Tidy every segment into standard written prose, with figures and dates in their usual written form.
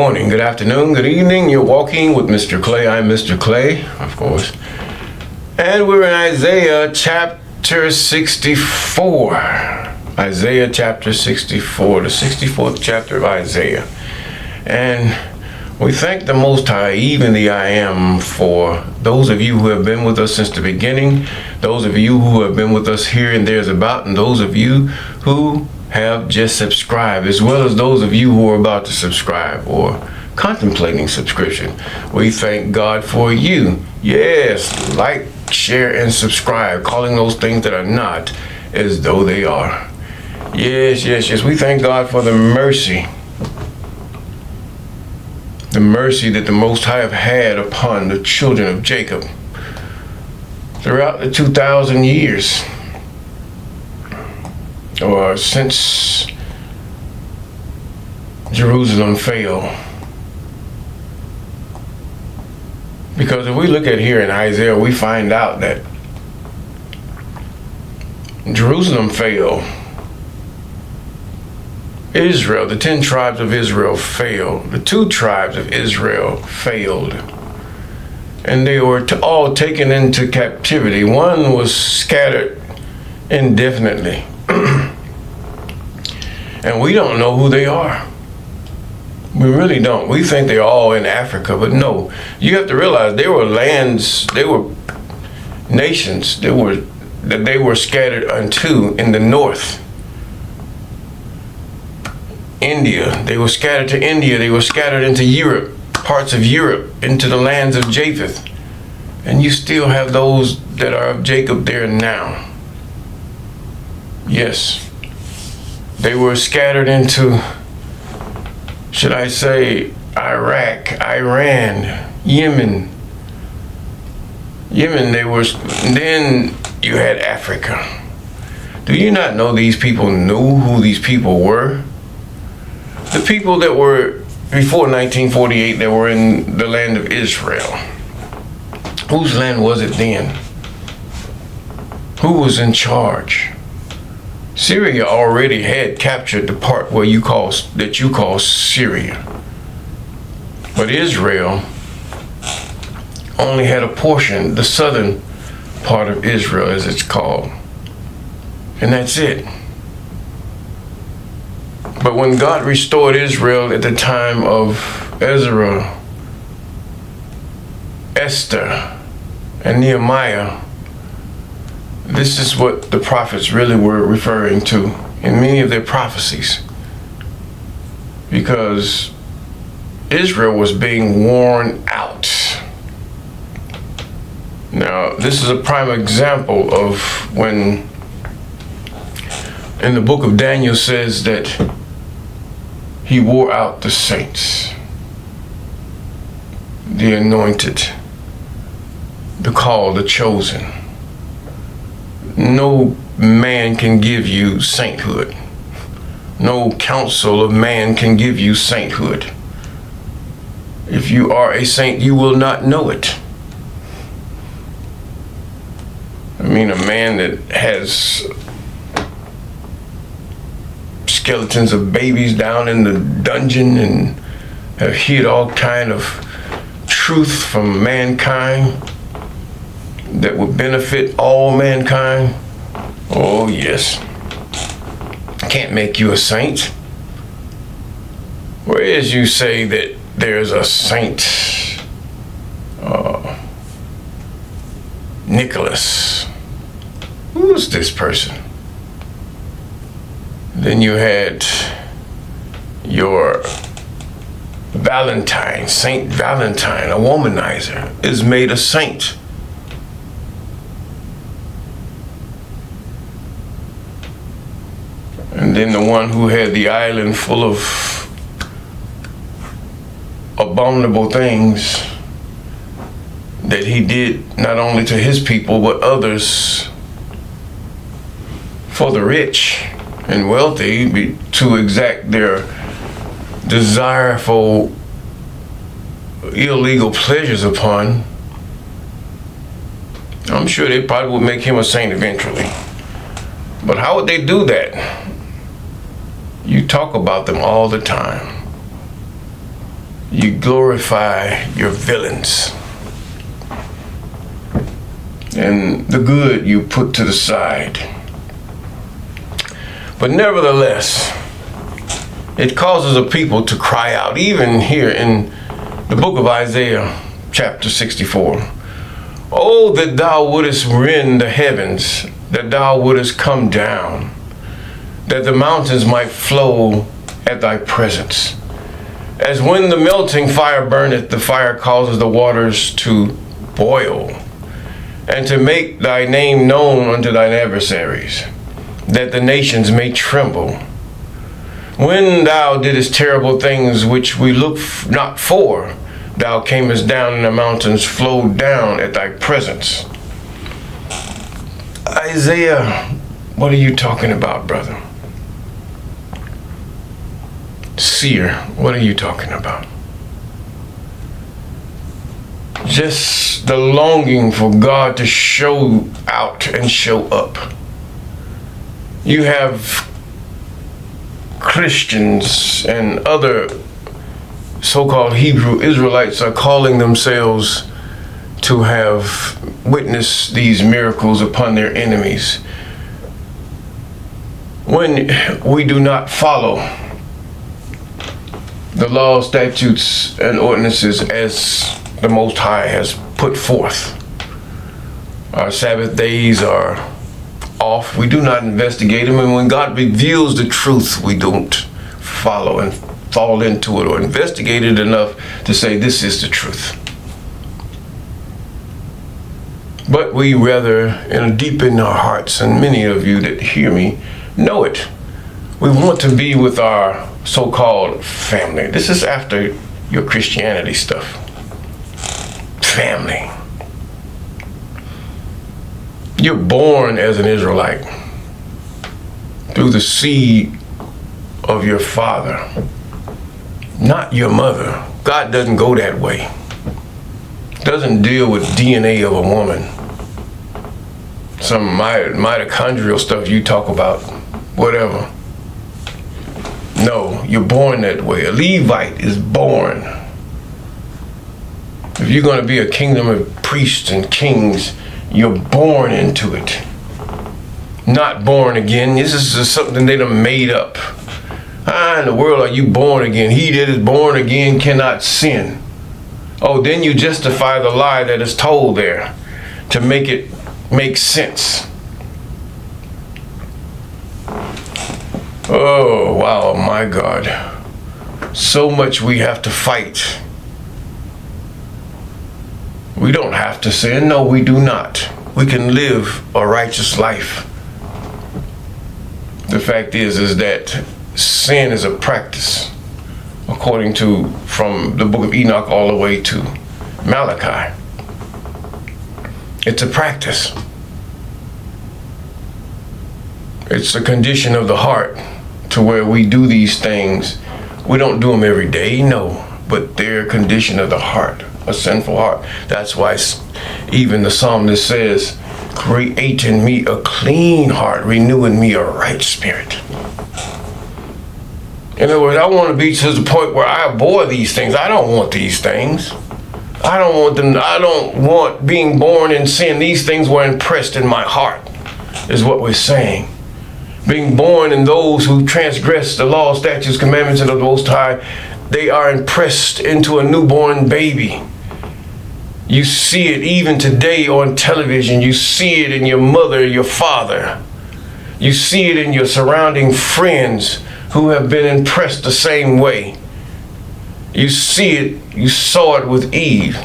morning, good afternoon, good evening. You're walking with Mr. Clay. I'm Mr. Clay, of course. And we're in Isaiah chapter 64. Isaiah chapter 64, the 64th chapter of Isaiah. And we thank the Most High, even the I Am, for those of you who have been with us since the beginning, those of you who have been with us here and there's about, and those of you who have just subscribed, as well as those of you who are about to subscribe or contemplating subscription. We thank God for you. Yes, like, share, and subscribe, calling those things that are not as though they are. Yes, yes, yes. We thank God for the mercy. The mercy that the Most High have had upon the children of Jacob throughout the 2,000 years. Or since Jerusalem fell. Because if we look at here in Isaiah, we find out that Jerusalem fell. Israel, the 10 tribes of Israel failed. The 2 tribes of Israel failed. And they were all taken into captivity. One was scattered indefinitely. And we don't know who they are. We really don't. We think they're all in Africa, but no. You have to realize they were lands, they were nations that they were scattered unto in the north. India, they were scattered to India, they were scattered into Europe, parts of Europe, into the lands of Japheth. And you still have those that are of Jacob there now. Yes. They were scattered into, should I say, Iraq, Iran, Yemen. They were, then you had Africa. Do you not know these people knew who these people were? The people that were, before 1948, that were in the land of Israel. Whose land was it then? Who was in charge? Syria already had captured the part where you call Syria. But Israel only had a portion, the southern part of Israel as it's called. And that's it. But when God restored Israel at the time of Ezra, Esther, and Nehemiah, this is what the prophets really were referring to in many of their prophecies. Because Israel was being worn out. Now, this is a prime example of when in the book of Daniel says that he wore out the saints, the anointed, the called, the chosen. No man can give you sainthood. No counsel of man can give you sainthood. If you are a saint, you will not know it. I mean, a man that has skeletons of babies down in the dungeon and have hid all kind of truth from mankind that would benefit all mankind. Oh yes. Can't make you a saint. Whereas you say that there's a saint, Nicholas. Who's this person? Then you had your Valentine, Saint Valentine, a womanizer, is made a saint. And then the one who had the island full of abominable things that he did not only to his people but others for the rich and wealthy to exact their desireful illegal pleasures upon. I'm sure they probably would make him a saint eventually. But how would they do that? You talk about them all the time. You glorify your villains. And the good you put to the side. But nevertheless, it causes a people to cry out, even here in the book of Isaiah, chapter 64. Oh, that thou wouldest rend the heavens, that thou wouldest come down, that the mountains might flow at thy presence. As when the melting fire burneth, the fire causes the waters to boil, and to make thy name known unto thine adversaries, that the nations may tremble. When thou didst terrible things which we look not for, thou camest down, and the mountains flowed down at thy presence. Isaiah, what are you talking about, brother? Seer, what are you talking about? Just the longing for God to show out and show up. You have Christians and other so-called Hebrew Israelites are calling themselves to have witnessed these miracles upon their enemies, when we do not follow the laws, statutes, and ordinances as the Most High has put forth. Our Sabbath days are off. We do not investigate them, and when God reveals the truth, we don't follow and fall into it or investigate it enough to say this is the truth. But we rather, deep in our hearts, and many of you that hear me know it, we want to be with our so-called family. This is after your Christianity stuff. Family. You're born as an Israelite through the seed of your father, not your mother. God doesn't go that way. Doesn't deal with DNA of a woman. Some mitochondrial stuff you talk about, whatever. No, you're born that way. A Levite is born. If you're going to be a kingdom of priests and kings, you're born into it. Not born again. This is just something they done made up. How in the world are you born again? He that is born again cannot sin. Oh, then you justify the lie that is told there to make it make sense. Oh, wow, my God. So much we have to fight. We don't have to sin. No, we do not. We can live a righteous life. The fact is that sin is a practice, according to from the book of Enoch all the way to Malachi. It's a practice. It's a condition of the heart to where we do these things. We don't do them every day, no, but they're a condition of the heart, a sinful heart. That's why even the psalmist says, create in me a clean heart, renew in me a right spirit. In other words, I want to be to the point where I abhor these things. I don't want these things. I don't want them. I don't want being born in sin. These things were impressed in my heart, is what we're saying. Being born in those who transgress the law, statutes, commandments of the Most High, they are impressed into a newborn baby. You see it even today on television. You see it in your mother, your father. You see it in your surrounding friends who have been impressed the same way. You see it, you saw it with Eve.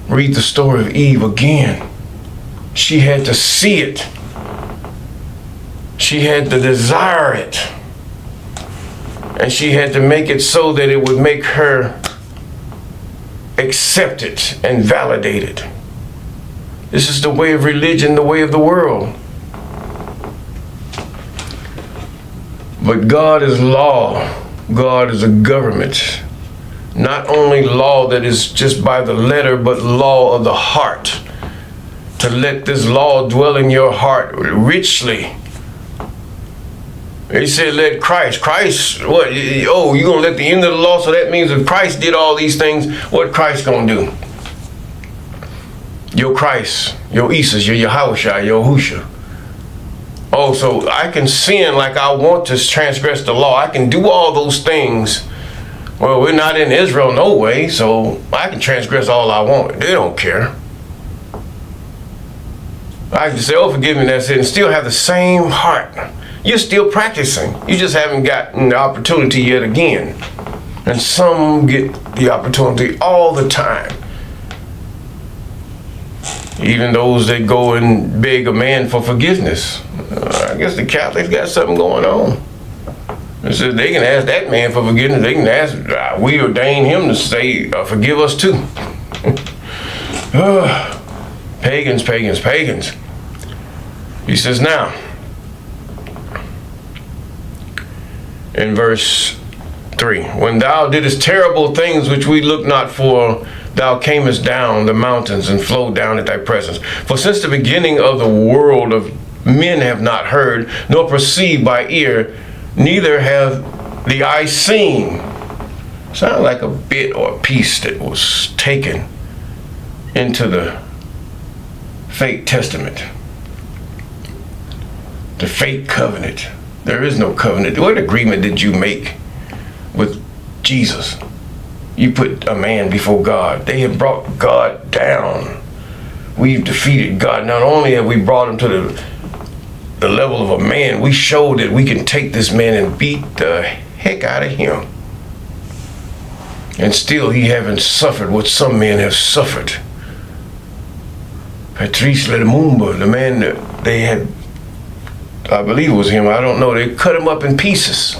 Read the story of Eve again. She had to see it. She had to desire it. And she had to make it so that it would make her accept it and validate it. This is the way of religion, the way of the world. But God is law. God is a government. Not only law that is just by the letter, but law of the heart. To let this law dwell in your heart richly. He said, let Christ, what? Oh, you going to let the end of the law? So that means if Christ did all these things, what Christ going to do? Your Christ, your Isus, your Yahushua, your Husha. Oh, so I can sin like I want to transgress the law. I can do all those things. Well, we're not in Israel no way, so I can transgress all I want. They don't care. I can say, oh, forgive me, that's it, and still have the same heart. You're still practicing. You just haven't gotten the opportunity yet again. And some get the opportunity all the time. Even those that go and beg a man for forgiveness. I guess the Catholics got something going on. They said they can ask that man for forgiveness. They can ask, we ordain him to say, forgive us too. Pagans, pagans, pagans. He says now, in verse 3, when thou didst terrible things which we look not for, thou camest down the mountains and flowed down at thy presence. For since the beginning of the world of men have not heard, nor perceived by ear, neither have the eye seen. Sound like a bit or a piece that was taken into the fake testament, the fake covenant. There is no covenant. What agreement did you make with Jesus? You put a man before God. They have brought God down. We've defeated God. Not only have we brought him to the level of a man, we showed that we can take this man and beat the heck out of him. And still he haven't suffered what some men have suffered. Patrice Lumumba, the man that they had, I believe it was him, I don't know, they cut him up in pieces.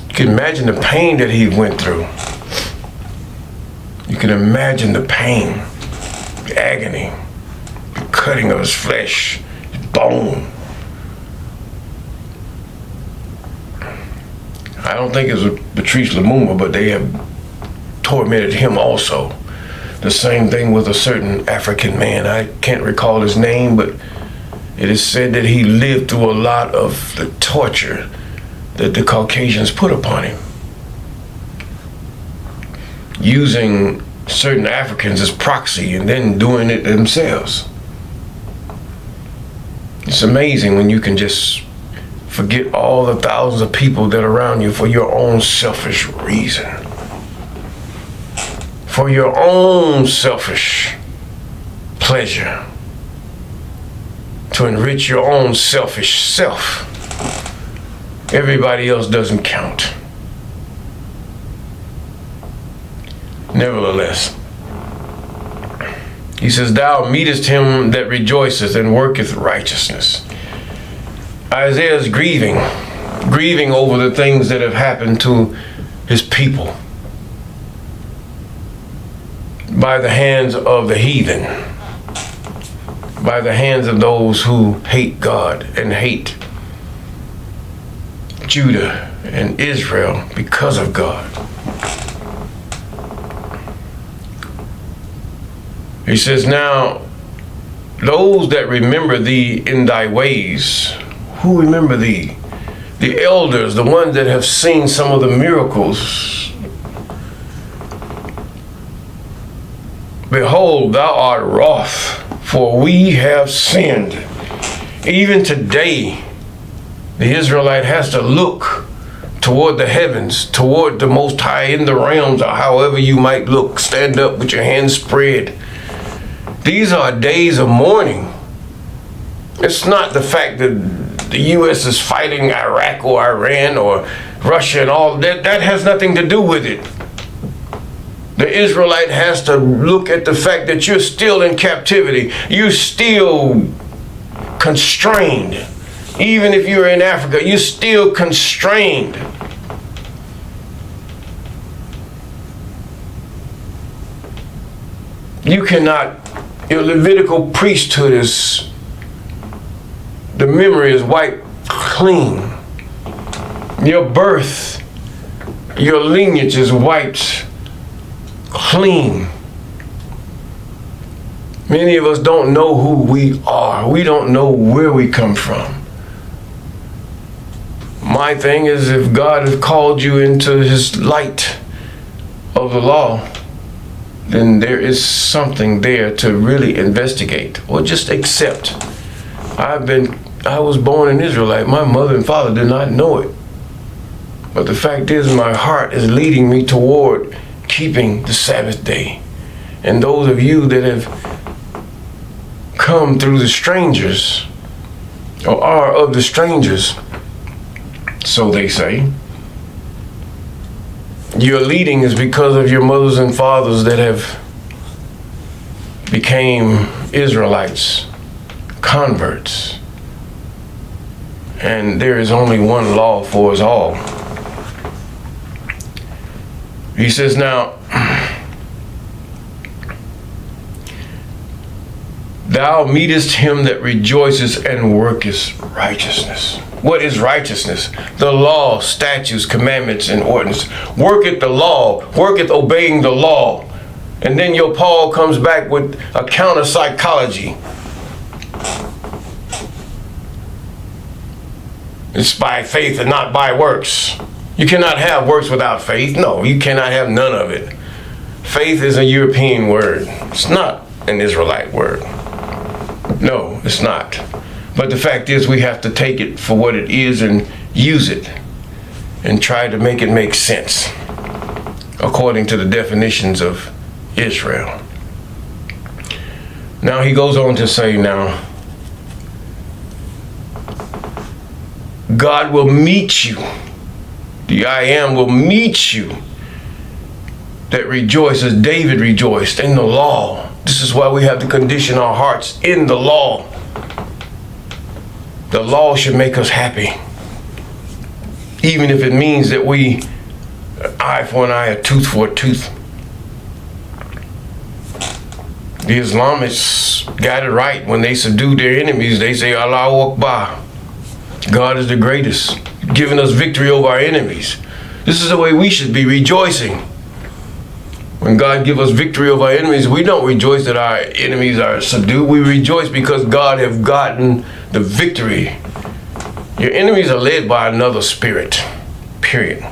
You can imagine the pain that he went through. You can imagine the pain, the agony, the cutting of his flesh, his bone. I don't think it was Patrice Lumumba, but they have tormented him also. The same thing with a certain African man. I can't recall his name, but it is said that he lived through a lot of the torture that the Caucasians put upon him, using certain Africans as proxy and then doing it themselves. It's amazing when you can just forget all the thousands of people that are around you for your own selfish reason. For your own selfish pleasure. To enrich your own selfish self. Everybody else doesn't count. Nevertheless, he says, thou meetest him that rejoiceth and worketh righteousness. Isaiah is grieving over the things that have happened to his people by the hands of the heathen, by the hands of those who hate God and hate Judah and Israel because of God. He says, now, those that remember thee in thy ways, who remember thee? The elders, the ones that have seen some of the miracles. Behold, thou art wroth, for we have sinned. Even today, the Israelite has to look toward the heavens, toward the Most High in the realms, or however you might look. Stand up with your hands spread. These are days of mourning. It's not the fact that the U.S. is fighting Iraq or Iran or Russia and all that. That has nothing to do with it. The Israelite has to look at the fact that you're still in captivity. You're still constrained. Even if you're in Africa, you're still constrained. You cannot, your Levitical priesthood is, the memory is wiped clean. Your birth, your lineage is wiped clean. Many of us don't know who we are. We don't know where we come from. My thing is, if God has called you into his light of the law, then there is something there to really investigate or just accept. I was born an Israelite. My mother and father did not know it. But the fact is, my heart is leading me toward keeping the Sabbath day. And those of you that have come through the strangers, or are of the strangers, so they say, your leading is because of your mothers and fathers that have became Israelites, converts. And there is only one law for us all. He says, now, thou meetest him that rejoices and worketh righteousness. What is righteousness? The law, statutes, commandments, and ordinances. Worketh the law, worketh obeying the law. And then your Paul comes back with a counter psychology. It's by faith and not by works. You cannot have works without faith. No, you cannot have none of it. Faith is a European word. It's not an Israelite word. No, it's not. But the fact is, we have to take it for what it is and use it and try to make it make sense according to the definitions of Israel. Now he goes on to say, now, God will meet you. The I am will meet you that rejoices. David rejoiced in the law. This is why we have to condition our hearts in the law. The law should make us happy. Even if it means that we, eye for an eye, a tooth for a tooth. The Islamists got it right when they subdued their enemies. They say, Allahu Akbar. God is the greatest, giving us victory over our enemies. This is the way we should be rejoicing. When God gives us victory over our enemies, we don't rejoice that our enemies are subdued. We rejoice because God have gotten the victory. Your enemies are led by another spirit, period.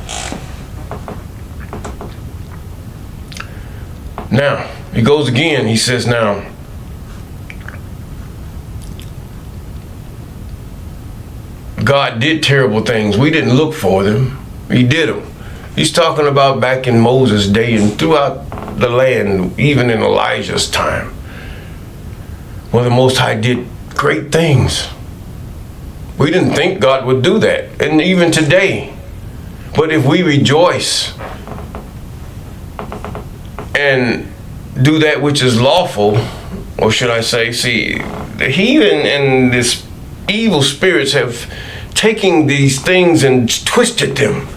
Now, he goes again. He says, now, God did terrible things. We didn't look for them. He did them. He's talking about back in Moses' day and throughout the land, even in Elijah's time, where the Most High did great things. We didn't think God would do that, and even today. But if we rejoice and do that which is lawful, or should I say, see, the heathen and this evil spirits have taken these things and twisted them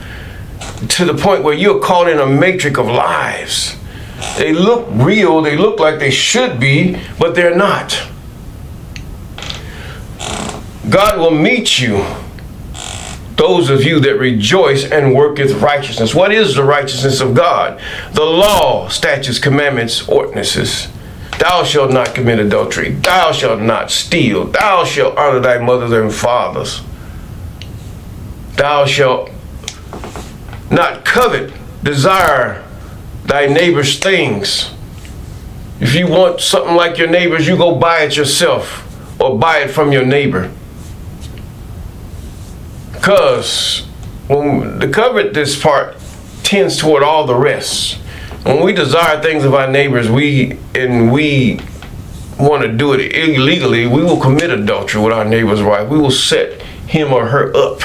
to the point where you're caught in a matrix of lies. They look real, they look like they should be, but they're not. God will meet you, those of you that rejoice and worketh righteousness. What is the righteousness of God? The law, statutes, commandments, ordinances. Thou shalt not commit adultery. Thou shalt not steal. Thou shalt honor thy mothers and fathers. Thou shalt not covet, desire thy neighbor's things. If you want something like your neighbor's, you go buy it yourself or buy it from your neighbor. Because when the covet, this part tends toward all the rest. When we desire things of our neighbors, we want to do it illegally, we will commit adultery with our neighbor's wife. We will set him or her up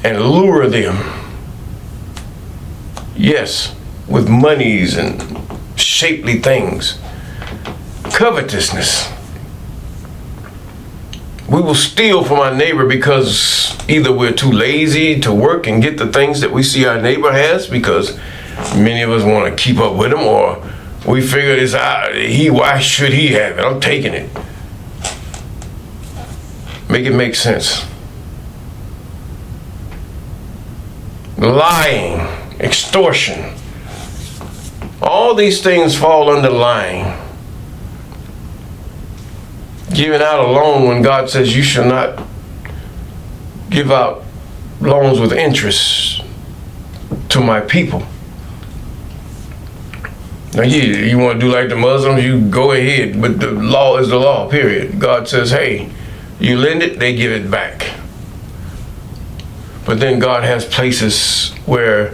and lure them. Yes, with monies and shapely things. Covetousness. We will steal from our neighbor because either we're too lazy to work and get the things that we see our neighbor has, because many of us want to keep up with him, or we figure this out, why should he have it? I'm taking it. Make it make sense. Lying, extortion, All these things fall under lying. Giving out a loan when God says you should not give out loans with interest to my people. Now you want to do like the Muslims, you go ahead, but the law is the law, period. God says, hey, you lend it, they give it back. But then God has places where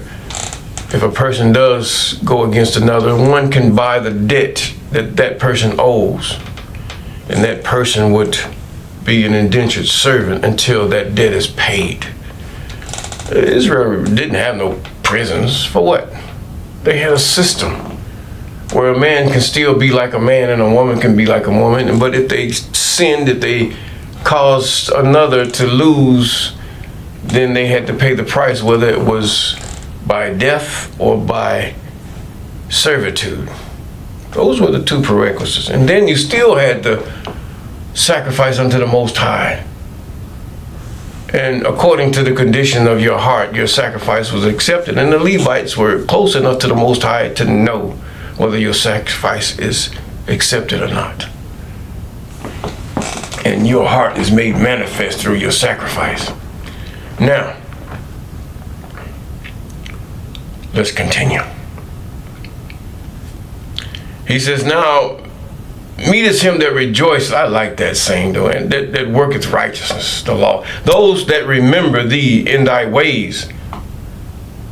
if a person does go against another, one can buy the debt that that person owes. And that person would be an indentured servant until that debt is paid. Israel didn't have no prisons. For what? They had a system where a man can still be like a man and a woman can be like a woman. But if they sinned, if they caused another to lose, then they had to pay the price, whether it was by death or by servitude. Those were the two prerequisites. And then you still had to sacrifice unto the Most High. And according to the condition of your heart, your sacrifice was accepted. And the Levites were close enough to the Most High to know whether your sacrifice is accepted or not. And your heart is made manifest through your sacrifice. Now, let's continue. He says, now, meet is him that rejoices. I like that saying, though, and that worketh righteousness, the law. Those that remember thee in thy ways.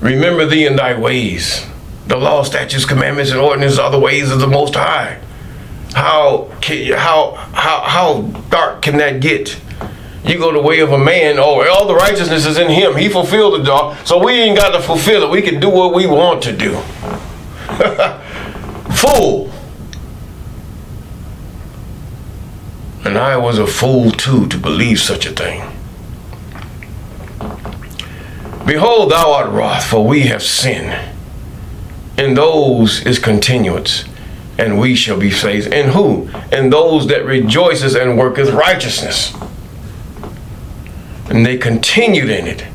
Remember thee in thy ways. The law, statutes, commandments, and ordinances are the ways of the Most High. How dark can that get? You go the way of a man, all the righteousness is in him. He fulfilled the law, so we ain't got to fulfill it. We can do what we want to do. Fool. And I was a fool too to believe such a thing. Behold, thou art wroth, for we have sinned. In those is continuance, and we shall be saved. In who? In those that rejoices and worketh righteousness. And they continued in it,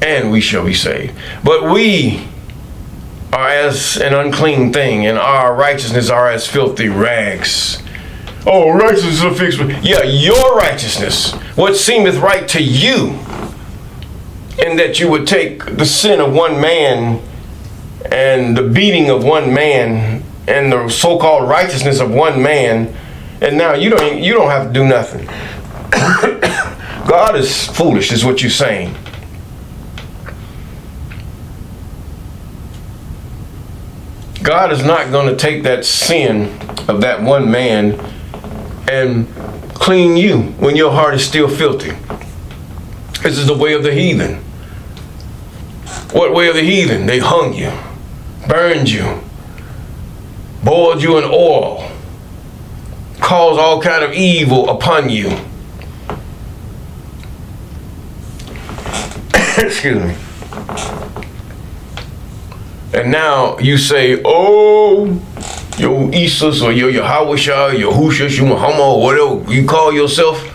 and we shall be saved. But we are as an unclean thing, and our righteousness are as filthy rags. Oh, righteousness is fixed. Yeah, your righteousness, what seemeth right to you, in that you would take the sin of one man and the beating of one man and the so-called righteousness of one man, and now you don't have to do nothing. God is foolish, is what you're saying. God is not going to take that sin of that one man and clean you when your heart is still filthy. This is the way of the heathen. What way of the heathen? They hung you, burned you, boiled you in oil, caused all kind of evil upon you. Excuse me. And now you say, oh, your Isus or your Yahawashah, your Hushas, your Muhammad, or whatever you call yourself,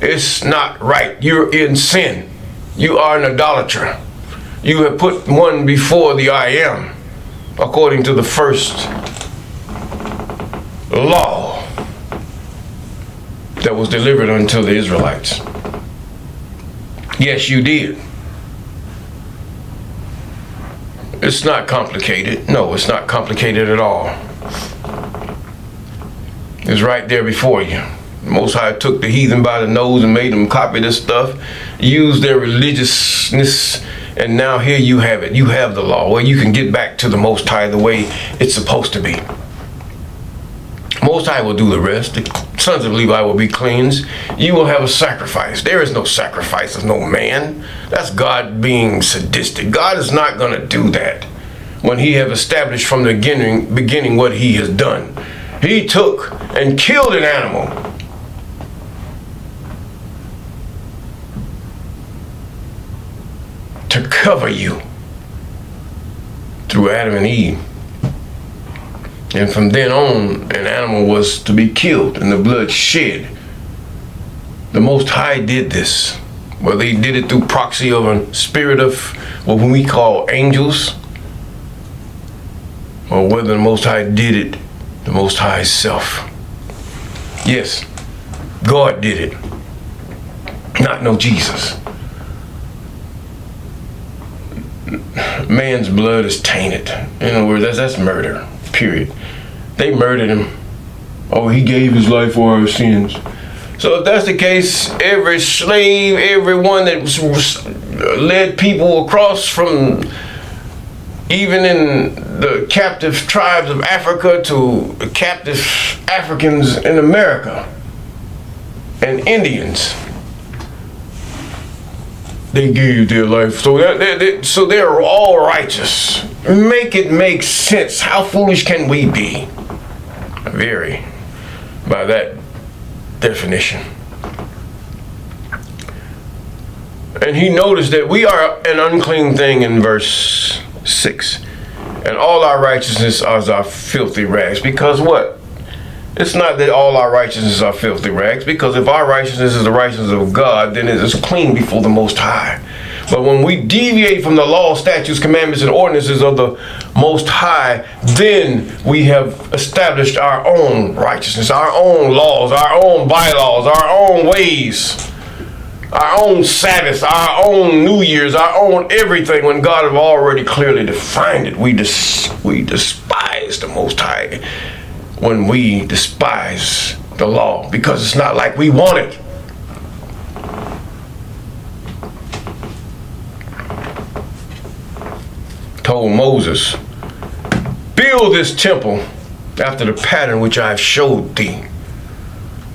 it's not right. You're in sin. You are an idolater. You have put one before the I am, according to the first law that was delivered unto the Israelites. Yes, you did. It's not complicated. No, it's not complicated at all. It's right there before you. The Most High took the heathen by the nose and made them copy this stuff, used their religiousness, and now here you have it. You have the law where you can get back to the Most High the way it's supposed to be. Most High will do the rest. The sons of Levi will be cleansed. You will have a sacrifice. There is no sacrifice of no man. That's God being sadistic. God is not going to do that when he have established from the beginning what he has done. He took and killed an animal to cover you through Adam and Eve. And from then on, an animal was to be killed and the blood shed. The Most High did this. Whether he did it through proxy of a spirit of what we call angels, or whether the Most High did it, the Most High self. Yes, God did it, not no Jesus. Man's blood is tainted. In other words, that's murder, period. They murdered him. Oh, he gave his life for our sins. So if that's the case, every slave, everyone that led people across from, even in the captive tribes of Africa to captive Africans in America and Indians, they gave their life. So they're all righteous. Make it make sense. How foolish can we be? Very, by that definition. And he noticed that we are an unclean thing in verse 6. And all our righteousness is our filthy rags. Because what? It's not that all our righteousness are filthy rags, because if our righteousness is the righteousness of God, then it is clean before the Most High. But when we deviate from the law, statutes, commandments, and ordinances of the Most High, then we have established our own righteousness, our own laws, our own bylaws, our own ways, our own Sabbath, our own New Year's, our own everything, when God has already clearly defined it. We despise the Most High when we despise the law, because it's not like we want it. Told Moses, build this temple after the pattern which I've showed thee.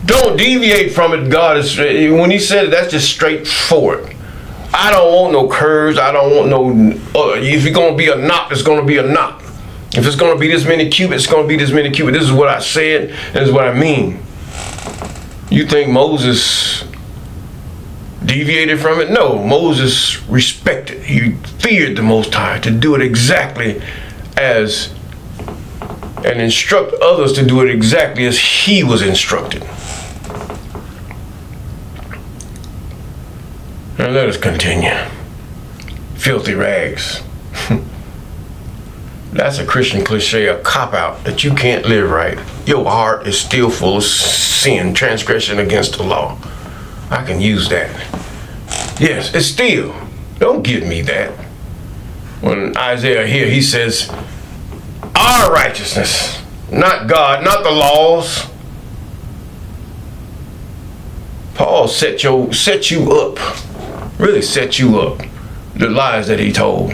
Don't deviate from it. God is, when he said it, that's just straightforward. I don't want no curves. I don't want no, if it's going to be a knot, it's going to be a knot. If it's going to be this many cubits, it's going to be this many cubits. This is what I said, and this is what I mean. You think Moses deviated from it? No, Moses respected. He feared the Most High to do it exactly as, and instruct others to do it exactly as he was instructed. Now let us continue. Filthy rags. That's a Christian cliche, a cop-out, that you can't live right. Your heart is still full of sin, transgression against the law. I can use that. Yes, it's still. Don't give me that. When Isaiah here, he says, our righteousness, not God, not the laws. Paul set you up, really set you up, the lies that he told,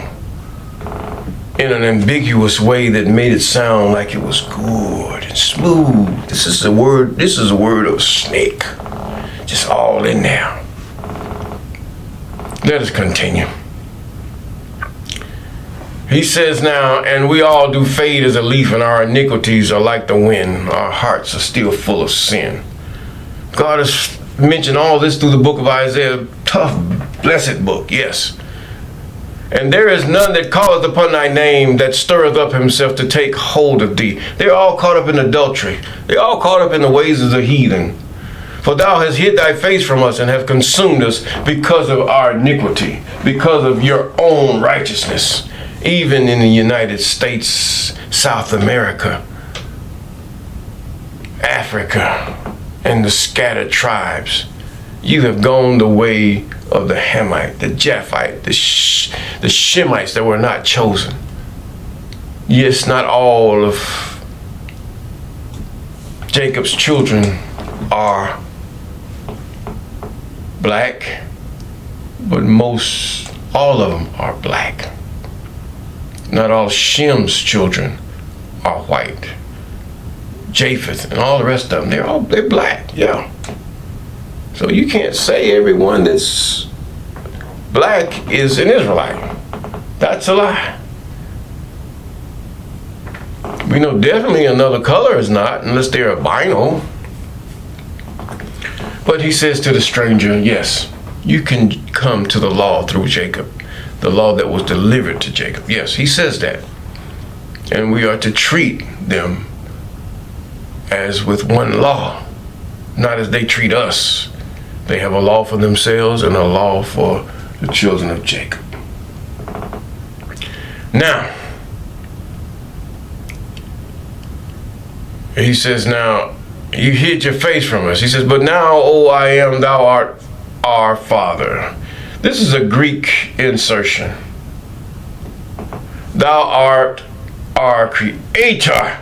in an ambiguous way that made it sound like it was good and smooth. This is a word of snake, just all in there. Let us continue. He says now, and we all do fade as a leaf, and our iniquities are like the wind. Our hearts are still full of sin. God has mentioned all this through the book of Isaiah. Tough, blessed book, yes. And there is none that calleth upon thy name, that stirreth up himself to take hold of thee. They're all caught up in adultery. They're all caught up in the ways of the heathen. For thou hast hid thy face from us and have consumed us because of our iniquity, because of your own righteousness. Even in the United States, South America, Africa, and the scattered tribes, you have gone the way of the Hamite, the Japhite, the Shemites that were not chosen. Yes, not all of Jacob's children are black, but all of them are black. Not all Shem's children are white. Japheth and all the rest of them, they're black, yeah. So you can't say everyone that's black is an Israelite. That's a lie. We know definitely another color is not, unless they're albino. But he says to the stranger, yes, you can come to the law through Jacob, the law that was delivered to Jacob. Yes, he says that. And we are to treat them as with one law, not as they treat us. They have a law for themselves and a law for the children of Jacob. Now, He says, now, you hid your face from us. He says, but now, O I am, thou art our Father. This is a Greek insertion. Thou art our Creator.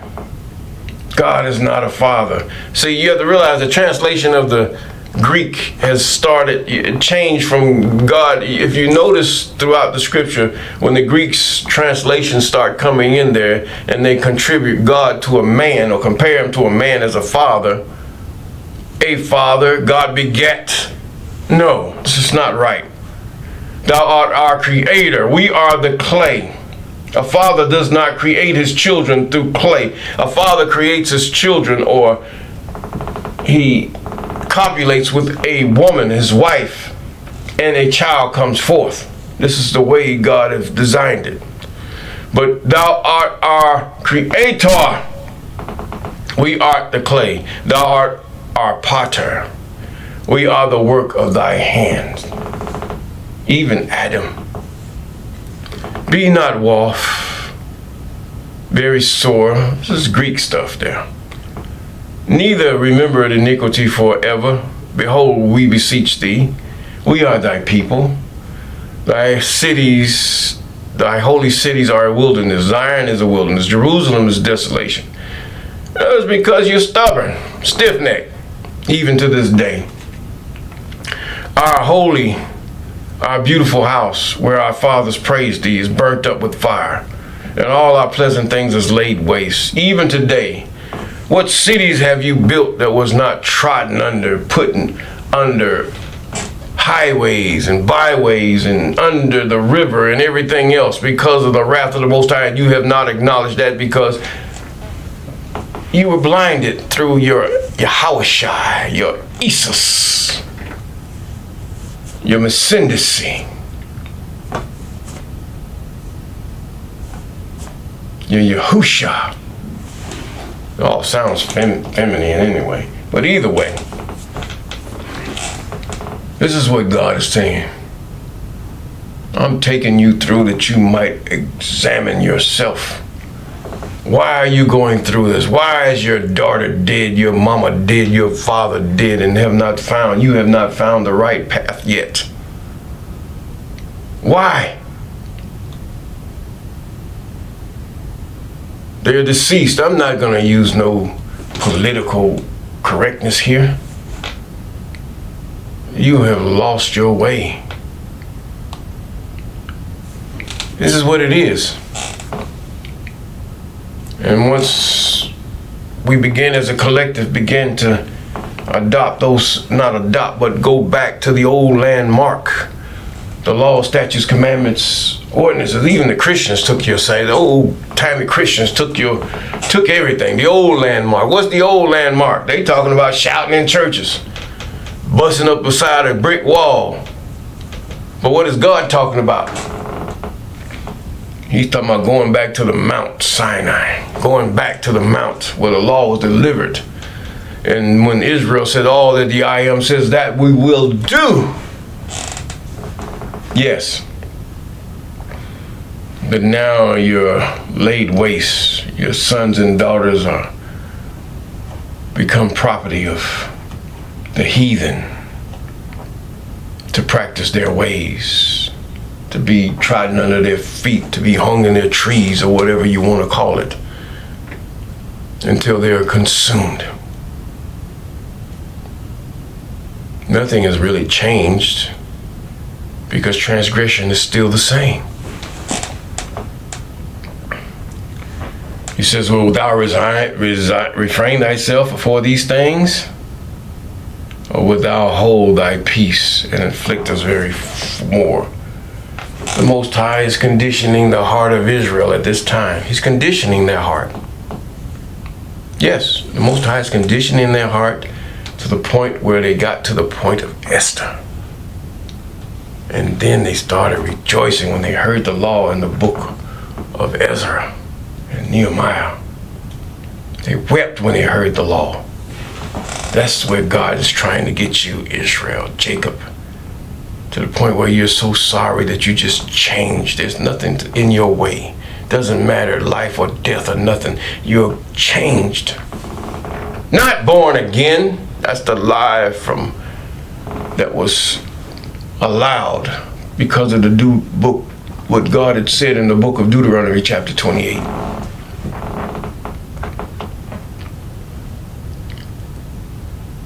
God is not a father. See, you have to realize the translation of the Greek has started, it changed from God. If you notice throughout the scripture, when the Greek's translations start coming in there and they contribute God to a man or compare him to a man as a father, God beget. No, this is not right. Thou art our Creator. We are the clay. A father does not create his children through clay. A father creates his children, or he copulates with a woman, his wife, and a child comes forth. This is the way God has designed it. But thou art our Creator. We are the clay. Thou art our potter. We are the work of thy hands. Even Adam. Be not wroth, very sore. This is Greek stuff there. Neither remember iniquity forever. Behold, we beseech thee. We are thy people. Thy cities, thy holy cities are a wilderness. Zion is a wilderness. Jerusalem is desolation. That is because you're stubborn, stiff-necked, even to this day. Our beautiful house, where our fathers praised thee, is burnt up with fire, and all our pleasant things is laid waste. Even today, what cities have you built that was not trodden under, put under highways and byways and under the river and everything else because of the wrath of the Most High? And you have not acknowledged that because you were blinded through your Yahushua, your Isus, your Messendacy, your Yahusha. It all sounds feminine anyway. But either way, this is what God is saying. I'm taking you through that you might examine yourself. Why are you going through this? Why is your daughter dead, your mama dead, your father dead, and you have not found the right path yet? Why? They're deceased. I'm not going to use no political correctness here. You have lost your way. This is what it is. And once we begin as a collective, begin to adopt those, not adopt, but go back to the old landmark, the law, statutes, commandments, ordinances. Even the Christians took your side. The old-timey Christians took everything. The old landmark. What's the old landmark? They talking about shouting in churches, busting up beside a brick wall. But what is God talking about? He's talking about going back to the Mount Sinai, going back to the mount where the law was delivered. And when Israel said, all that the I Am says, that we will do. Yes. But now you're laid waste. Your sons and daughters are become property of the heathen to practice their ways, to be trodden under their feet, to be hung in their trees or whatever you want to call it, until they are consumed. Nothing has really changed because transgression is still the same. He says, will thou refrain thyself before these things? Or wilt thou hold thy peace and inflict us very more? The Most High is conditioning the heart of Israel at this time. He's conditioning their heart. Yes, the Most High is conditioning their heart to the point where they got to the point of Esther. And then they started rejoicing when they heard the law in the book of Ezra and Nehemiah. They wept when they heard the law. That's where God is trying to get you, Israel, Jacob, to the point where you're so sorry that you just change. There's nothing in your way. Doesn't matter, life or death or nothing. You're changed. Not born again. That's the lie that was allowed because of the book, what God had said in the book of Deuteronomy chapter 28.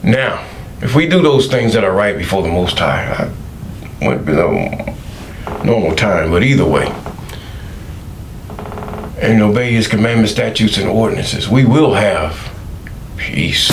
Now, if we do those things that are right before the Most High, I went below normal time, but either way, and obey His commandments, statutes, and ordinances, we will have peace.